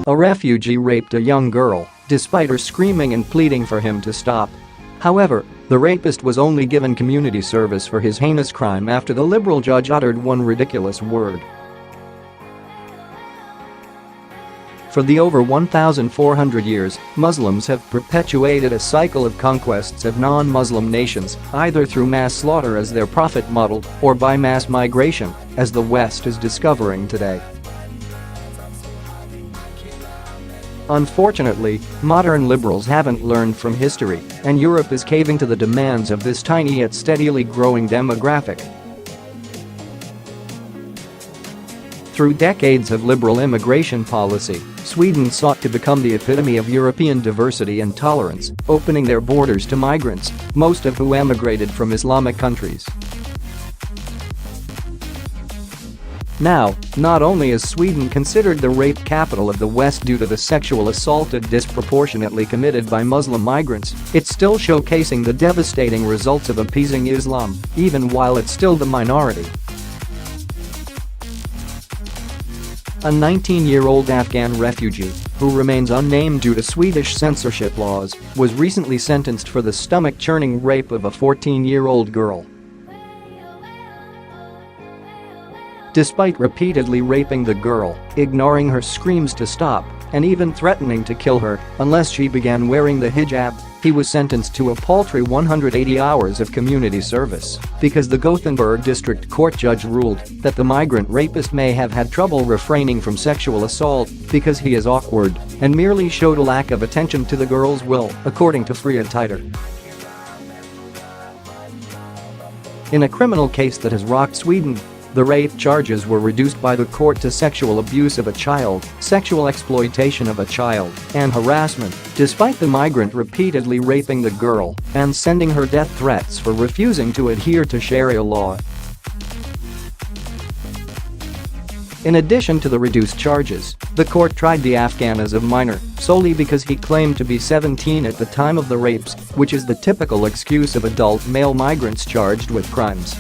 A refugee raped a young girl, despite her screaming and pleading for him to stop. However, the rapist was only given community service for his heinous crime after the liberal judge uttered one ridiculous word. For the over 1,400 years, Muslims have perpetuated a cycle of conquests of non-Muslim nations, either through mass slaughter as their prophet modeled, or by mass migration, as the West is discovering today. Unfortunately, modern liberals haven't learned from history, and Europe is caving to the demands of this tiny yet steadily growing demographic. Through decades of liberal immigration policy, Sweden sought to become the epitome of European diversity and tolerance, opening their borders to migrants, most of who emigrated from Islamic countries. Now, not only is Sweden considered the rape capital of the West due to the sexual assault disproportionately committed by Muslim migrants, it's still showcasing the devastating results of appeasing Islam, even while it's still the minority. A 19-year-old Afghan refugee, who remains unnamed due to Swedish censorship laws, was recently sentenced for the stomach-churning rape of a 14-year-old girl. Despite repeatedly raping the girl, ignoring her screams to stop, and even threatening to kill her unless she began wearing the hijab, he was sentenced to a paltry 180 hours of community service because the Gothenburg District Court judge ruled that the migrant rapist may have had trouble refraining from sexual assault because he is awkward and merely showed a lack of attention to the girl's will, according to Fria Titer. In a criminal case that has rocked Sweden, the rape charges were reduced by the court to sexual abuse of a child, sexual exploitation of a child, and harassment, despite the migrant repeatedly raping the girl and sending her death threats for refusing to adhere to Sharia law. In addition to the reduced charges, the court tried the Afghan as a minor solely because he claimed to be 17 at the time of the rapes, which is the typical excuse of adult male migrants charged with crimes.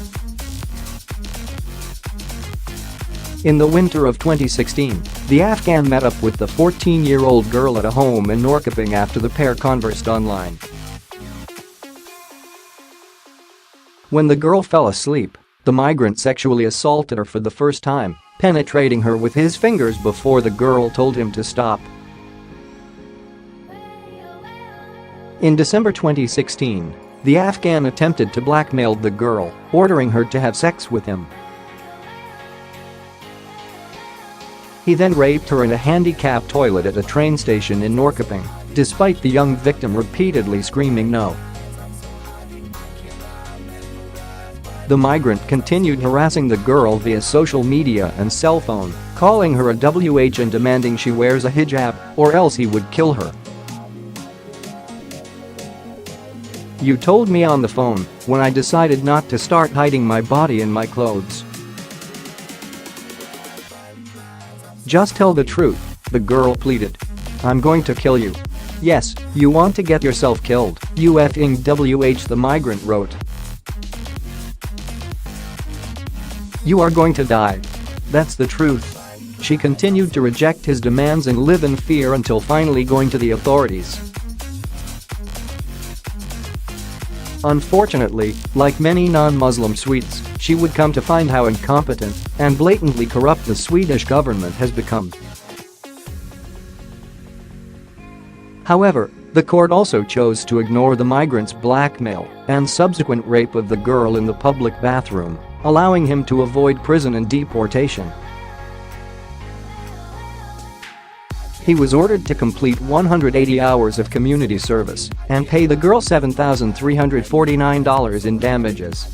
In the winter of 2016, the Afghan met up with the 14-year-old girl at a home in Norrköping after the pair conversed online. When the girl fell asleep, the migrant sexually assaulted her for the first time, penetrating her with his fingers before the girl told him to stop. In December 2016, the Afghan attempted to blackmail the girl, ordering her to have sex with him. He then raped her in a handicapped toilet at a train station in Norrköping, despite the young victim repeatedly screaming no. The migrant continued harassing the girl via social media and cell phone, calling her a WH and demanding she wears a hijab, or else he would kill her. "You told me on the phone when I decided not to start hiding my body in my clothes. Just tell the truth," the girl pleaded. "I'm going to kill you." "Yes, you want to get yourself killed, you effing WH," the migrant wrote. "You are going to die. That's the truth." She continued to reject his demands and live in fear until finally going to the authorities. Unfortunately, like many non-Muslim Swedes, she would come to find how incompetent and blatantly corrupt the Swedish government has become. However, the court also chose to ignore the migrant's blackmail and subsequent rape of the girl in the public bathroom, allowing him to avoid prison and deportation. He was ordered to complete 180 hours of community service and pay the girl $7,349 in damages.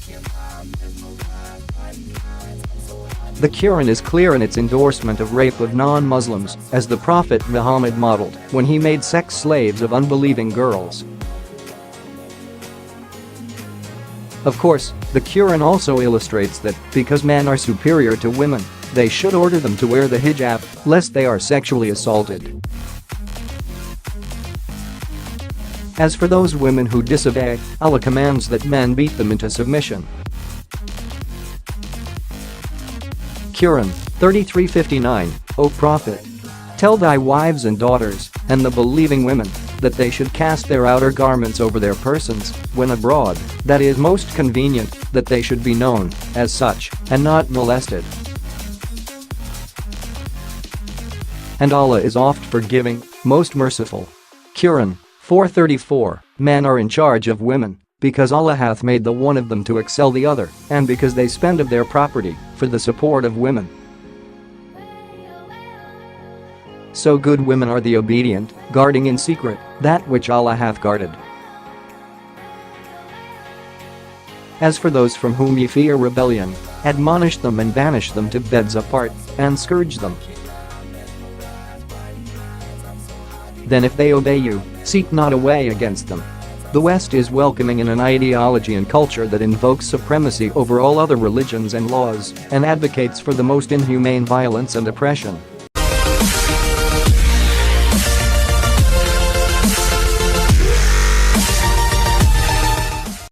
The Quran is clear in its endorsement of rape of non-Muslims, as the Prophet Muhammad modeled when he made sex slaves of unbelieving girls. Of course, the Quran also illustrates that because men are superior to women, they should order them to wear the hijab, lest they are sexually assaulted. As for those women who disobey, Allah commands that men beat them into submission. Quran 33:59, O Prophet, Tell thy wives and daughters, and the believing women, that they should cast their outer garments over their persons, when abroad, that is most convenient, that they should be known, as such, and not molested. And Allah is oft forgiving, most merciful. Quran 4:34, men are in charge of women, because Allah hath made the one of them to excel the other, and because they spend of their property, for the support of women. So good women are the obedient, guarding in secret that which Allah hath guarded. As for those from whom ye fear rebellion, admonish them and banish them to beds apart, and scourge them. Then if they obey you, seek not a way against them. The West is welcoming in an ideology and culture that invokes supremacy over all other religions and laws, and advocates for the most inhumane violence and oppression.